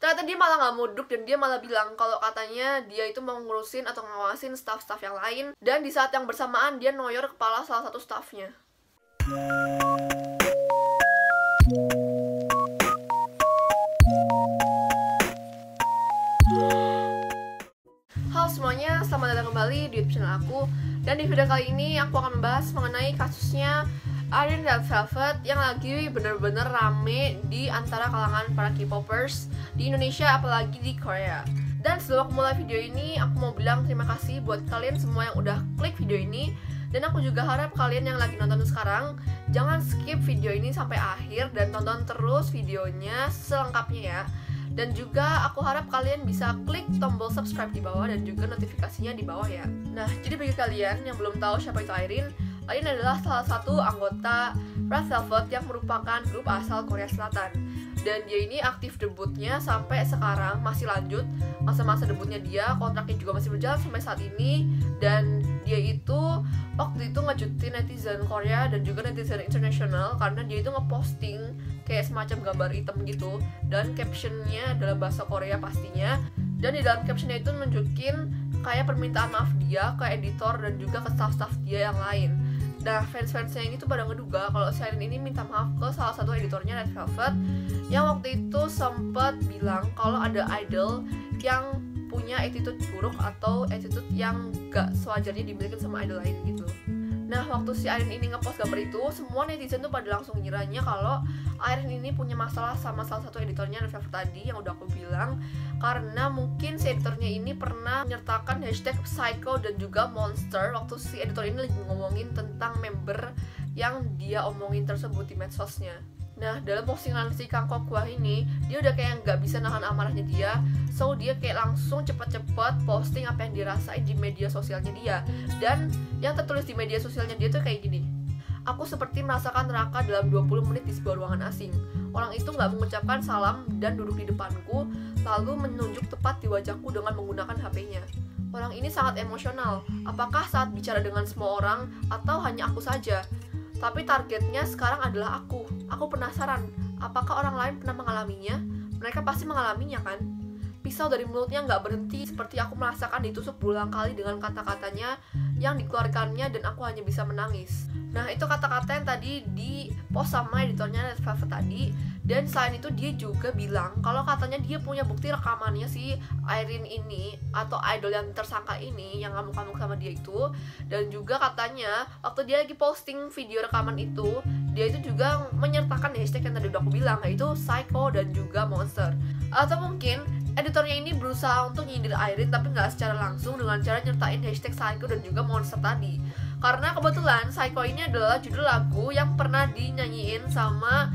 Ternyata dia malah nggak muduk dan dia malah bilang kalau katanya dia itu mau ngurusin atau ngawasin staff-staff yang lain. Dan di saat yang bersamaan dia noyor kepala salah satu staffnya. Halo semuanya, selamat datang kembali di YouTube channel aku. Dan di video kali ini aku akan membahas mengenai kasusnya Irene Red Velvet yang lagi bener-bener rame di antara kalangan para K-popers di Indonesia, apalagi di Korea. Dan sebelum aku mulai video ini, aku mau bilang terima kasih buat kalian semua yang udah klik video ini. Dan aku juga harap kalian yang lagi nonton sekarang jangan skip video ini sampai akhir dan tonton terus videonya selengkapnya ya. Dan juga aku harap kalian bisa klik tombol subscribe di bawah dan juga notifikasinya di bawah ya. Nah, jadi bagi kalian yang belum tahu siapa itu Irene adalah salah satu anggota Red Velvet yang merupakan grup asal Korea Selatan. Dan dia ini aktif debutnya sampai sekarang, masih lanjut masa-masa debutnya dia, kontraknya juga masih berjalan sampai saat ini. Dan dia itu waktu itu ngejutin netizen Korea dan juga netizen internasional karena dia itu ngeposting kayak semacam gambar hitam gitu, dan captionnya dalam bahasa Korea pastinya. Dan di dalam captionnya itu nunjukin kayak permintaan maaf dia ke editor dan juga ke staff-staff dia yang lain. Nah, fans-fansnya ini tuh pada ngeduga kalau si Irene ini minta maaf ke salah satu editornya Red Velvet yang waktu itu sempat bilang kalau ada idol yang punya attitude buruk atau attitude yang gak sewajarnya dimiliki sama idol lain gitu. Nah, waktu si Irene ini ngepost gambar itu, semua netizen tuh pada langsung ngiranya kalau Irene ini punya masalah sama salah satu editornya Red Velvet tadi yang udah aku bilang, karena mungkin si editornya ini pernah menyertakan hashtag psycho dan juga monster waktu si editor ini lagi ngomongin tentang member yang dia omongin tersebut di medsosnya. Nah, dalam postingan si Kang Kokwah ini, dia udah kayak nggak bisa nahan amarahnya dia, so dia kayak langsung cepet-cepet posting apa yang dirasain di media sosialnya dia. Dan yang tertulis di media sosialnya dia tuh kayak gini: "Aku seperti merasakan neraka dalam 20 menit di sebuah ruangan asing. Orang itu nggak mengucapkan salam dan duduk di depanku, lalu menunjuk tepat di wajahku dengan menggunakan HP-nya. Orang ini sangat emosional. Apakah saat bicara dengan semua orang atau hanya aku saja? Tapi targetnya sekarang adalah aku. Aku penasaran, apakah orang lain pernah mengalaminya? Mereka pasti mengalaminya kan? Pisau dari mulutnya nggak berhenti, seperti aku merasakan ditusuk berulang kali dengan kata-katanya yang dikeluarkannya dan aku hanya bisa menangis." Nah, itu kata-kata yang tadi di post sama editornya Red Velvet tadi. Dan selain itu dia juga bilang kalau katanya dia punya bukti rekamannya si Irene ini atau idol yang tersangka ini yang ngamuk-ngamuk sama dia itu. Dan juga katanya waktu dia lagi posting video rekaman itu, dia itu juga menyertakan hashtag yang tadi udah aku bilang, yaitu psycho dan juga monster. Atau mungkin editornya ini berusaha untuk nyindir Irene tapi nggak secara langsung dengan cara nyertain hashtag psycho dan juga monster tadi. Karena kebetulan Psycho ini adalah judul lagu yang pernah dinyanyiin sama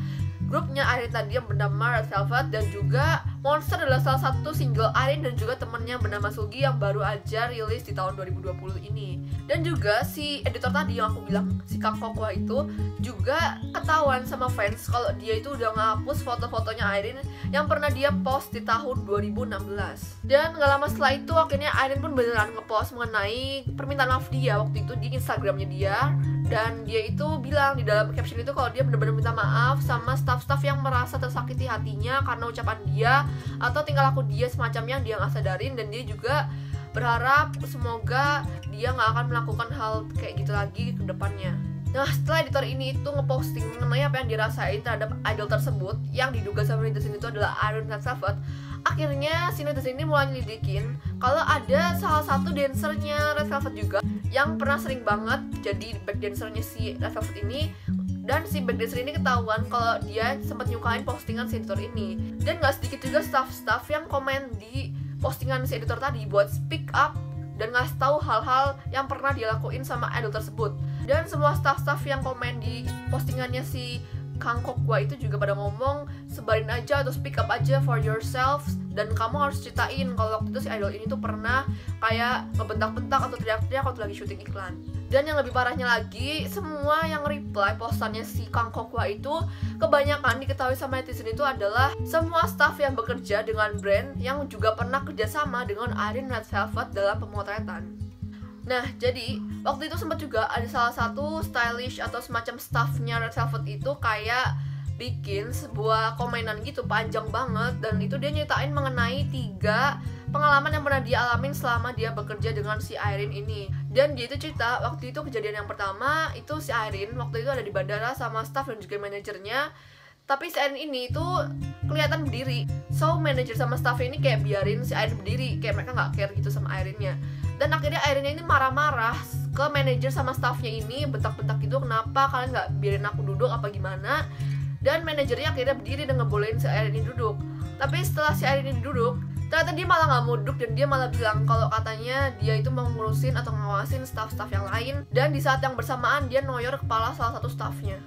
grupnya Irene tadi yang bernama Red Velvet. Dan juga Monster adalah salah satu single Irene dan juga temennya bernama Sugi yang baru aja rilis di tahun 2020 ini. Dan juga si editor tadi yang aku bilang, si Kang Kokwah itu juga ketahuan sama fans kalau dia itu udah ngapus foto-fotonya Irene yang pernah dia post di tahun 2016. Dan gak lama setelah itu akhirnya Irene pun beneran ngepost mengenai permintaan maaf dia waktu itu di Instagramnya dia. Dan dia itu bilang di dalam caption itu kalau dia benar-benar minta maaf sama staff-staff yang merasa tersakiti hatinya karena ucapan dia atau tingkah laku dia semacam yang dia nggak sadarin. Dan dia juga berharap semoga dia nggak akan melakukan hal kayak gitu lagi ke depannya. Nah, setelah editor ini itu ngeposting mengenai apa yang dirasain terhadap idol tersebut yang diduga sama netizen itu adalah Irene Red Velvet, akhirnya si netizen ini mulai nyelidikin kalau ada salah satu dancernya Red Velvet juga yang pernah sering banget jadi back dancernya si Red Velvet ini. Dan si back dancer ini ketahuan kalau dia sempat nyukain postingan si editor ini. Dan gak sedikit juga staff-staff yang komen di postingan si editor tadi buat speak up dan ngasih tahu hal-hal yang pernah dia lakuin sama idol tersebut. Dan semua staff-staff yang komen di postingannya si Kang Kokwah itu juga pada ngomong sebarin aja atau speak up aja for yourself, dan kamu harus ceritain kalau waktu itu si idol ini tuh pernah kayak ngebentak-bentak atau teriak-teriak waktu lagi syuting iklan. Dan yang lebih parahnya lagi, semua yang reply postannya si Kang Kokwah itu kebanyakan diketahui sama netizen itu adalah semua staff yang bekerja dengan brand yang juga pernah kerjasama dengan Irene Red Velvet dalam pemotretan. Nah, jadi waktu itu sempat juga ada salah satu stylish atau semacam staffnya Red Velvet itu kayak bikin sebuah komenan gitu panjang banget, dan itu dia nyeritain mengenai 3 pengalaman yang pernah dia alamin selama dia bekerja dengan si Irene ini. Dan dia itu cerita waktu itu kejadian yang pertama itu si Irene waktu itu ada di bandara sama staff dan juga manajernya. Tapi si Irene ini tuh kelihatan berdiri. So manajer sama staffnya ini kayak biarin si Irene berdiri, kayak mereka nggak care gitu sama Irene-nya. Dan akhirnya Irene ini marah-marah ke manajer sama staffnya ini, bentak-bentak gitu, kenapa kalian nggak biarin aku duduk apa gimana. Dan manajernya akhirnya berdiri dan ngebolehin si Irene ini duduk. Tapi setelah si Irene ini duduk, ternyata dia malah nggak mau duduk, dan dia malah bilang kalau katanya dia itu mau ngurusin atau ngawasin staff-staff yang lain. Dan di saat yang bersamaan dia noyor kepala salah satu staffnya.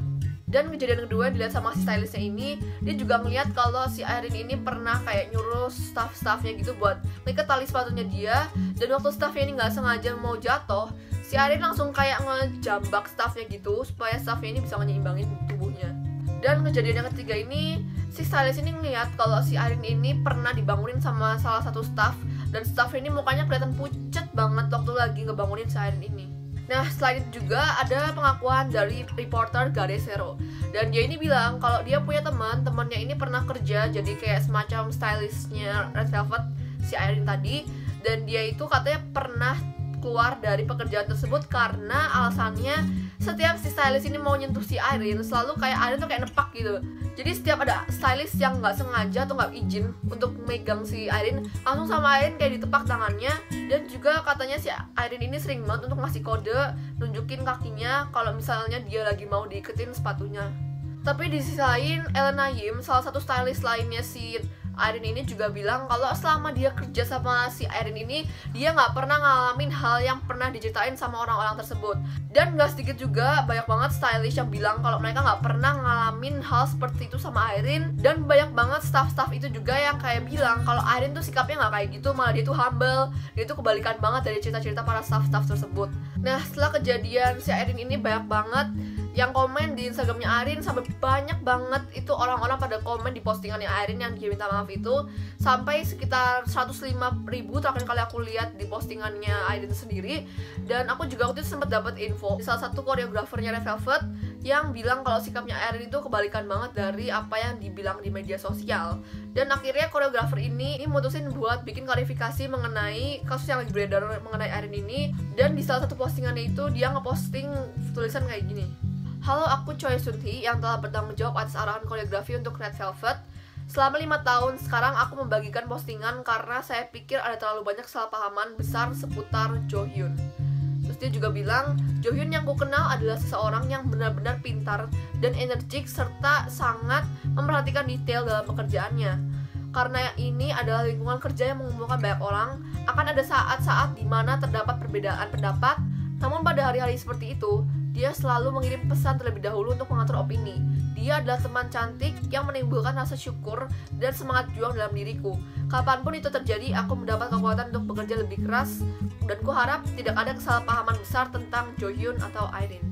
Dan kejadian kedua yang dilihat sama si stylistnya ini, dia juga ngeliat kalau si Irene ini pernah kayak nyuruh staff-staffnya gitu buat ngikat tali sepatunya dia. Dan waktu staffnya ini nggak sengaja mau jatuh, si Irene langsung kayak ngejambak staffnya gitu supaya staffnya ini bisa nyimbangin tubuhnya. Dan kejadian yang ketiga ini, si stylist ini ngeliat kalau si Irene ini pernah dibangunin sama salah satu staff, dan staff ini mukanya kelihatan pucet banget waktu lagi ngebangunin si Irene ini. Nah, selain itu juga ada pengakuan dari reporter Gare Zero. Dan dia ini bilang kalau dia punya temannya ini pernah kerja jadi kayak semacam stylistnya Red Velvet, si Irene tadi. Dan dia itu katanya pernah keluar dari pekerjaan tersebut karena alasannya setiap si stylist ini mau nyentuh si Irene, selalu kayak Irene tuh kayak nepak gitu. Jadi setiap ada stylist yang nggak sengaja atau nggak izin untuk megang si Irene, langsung sama Irene kayak ditepak tangannya. Dan juga katanya si Irene ini sering banget untuk ngasih kode, nunjukin kakinya kalau misalnya dia lagi mau diiketin sepatunya. Tapi di sisi lain, Elena Yim, salah satu stylist lainnya si Irene ini juga bilang kalau selama dia kerja sama si Irene ini, dia nggak pernah ngalamin hal yang pernah diceritain sama orang-orang tersebut. Dan nggak sedikit juga banyak banget stylist yang bilang kalau mereka nggak pernah ngalamin hal seperti itu sama Irene. Dan banyak banget staff-staff itu juga yang kayak bilang kalau Irene tuh sikapnya nggak kayak gitu, malah dia tuh humble, dia tuh kebalikan banget dari cerita-cerita para staff-staff tersebut. Nah, setelah kejadian si Irene ini banyak banget yang komen di Instagramnya Irene, sampai banyak banget itu orang-orang pada komen di postingannya Irene yang dia minta maaf itu, sampai sekitar 105.000 terakhir kali aku lihat di postingannya Irene sendiri. Dan aku juga waktu itu sempat dapat info di salah satu koreografernya Red Velvet yang bilang kalau sikapnya Irene itu kebalikan banget dari apa yang dibilang di media sosial. Dan akhirnya koreografer ini mutusin buat bikin klarifikasi mengenai kasus yang lagi beredar mengenai Irene ini. Dan di salah satu postingannya itu dia ngeposting tulisan kayak gini: "Halo, aku Choi Sun-hee yang telah bertanggung jawab atas arahan koreografi untuk Red Velvet. Selama 5 tahun sekarang aku membagikan postingan karena saya pikir ada terlalu banyak kesalahpahaman besar seputar Jo-hyun." Terus dia juga bilang, "Jo-hyun yang ku kenal adalah seseorang yang benar-benar pintar dan energik serta sangat memperhatikan detail dalam pekerjaannya. Karena ini adalah lingkungan kerja yang mengumpulkan banyak orang, akan ada saat-saat di mana terdapat perbedaan pendapat. Namun pada hari-hari seperti itu, dia selalu mengirim pesan terlebih dahulu untuk mengatur opini. Dia adalah teman cantik yang menimbulkan rasa syukur dan semangat juang dalam diriku. Kapanpun itu terjadi, aku mendapat kekuatan untuk bekerja lebih keras, dan kuharap tidak ada kesalahpahaman besar tentang Jo-hyun atau Irene."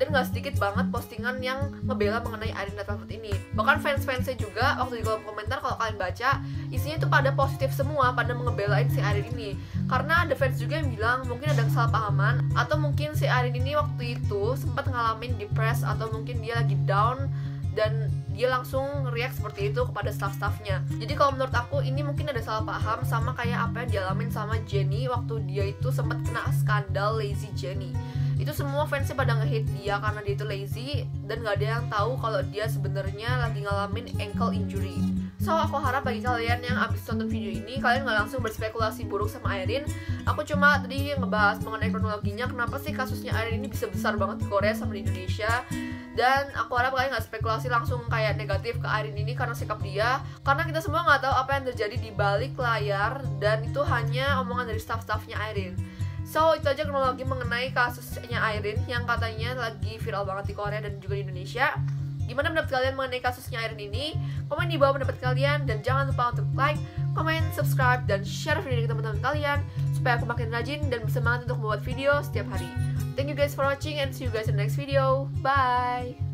Dan gak sedikit banget postingan yang ngebela mengenai Irene Red Velvet ini. Bahkan fans-fansnya juga waktu di kolom komentar kalau kalian baca, isinya itu pada positif semua, pada ngebelain si Irene ini. Karena ada fans juga yang bilang mungkin ada kesalahpahaman, atau mungkin si Irene ini waktu itu sempat ngalamin depressed, atau mungkin dia lagi down dan dia langsung react seperti itu kepada staff-staffnya. Jadi kalau menurut aku ini mungkin ada salah paham, sama kayak apa yang dialamin sama Jennie waktu dia itu sempat kena skandal lazy Jennie. Itu semua fansnya pada nge-hate dia karena dia itu lazy, dan gak ada yang tahu kalau dia sebenarnya lagi ngalamin ankle injury. So aku harap bagi kalian yang abis nonton video ini, kalian gak langsung berspekulasi buruk sama Irene. Aku cuma tadi ngebahas mengenai kronologinya, kenapa sih kasusnya Irene ini bisa besar banget di Korea sama di Indonesia. Dan aku harap kalian gak spekulasi langsung kayak negatif ke Irene ini karena sikap dia, karena kita semua gak tahu apa yang terjadi di balik layar, dan itu hanya omongan dari staff-staffnya Irene. So itu aja kronologi mengenai kasusnya Irene yang katanya lagi viral banget di Korea dan juga di Indonesia. Gimana pendapat kalian mengenai kasusnya Irene ini? Komen di bawah pendapat kalian, dan jangan lupa untuk like, comment, subscribe, dan share video ini ke teman-teman kalian supaya aku makin rajin dan bersemangat untuk membuat video setiap hari. Thank you guys for watching, and see you guys in the next video. Bye!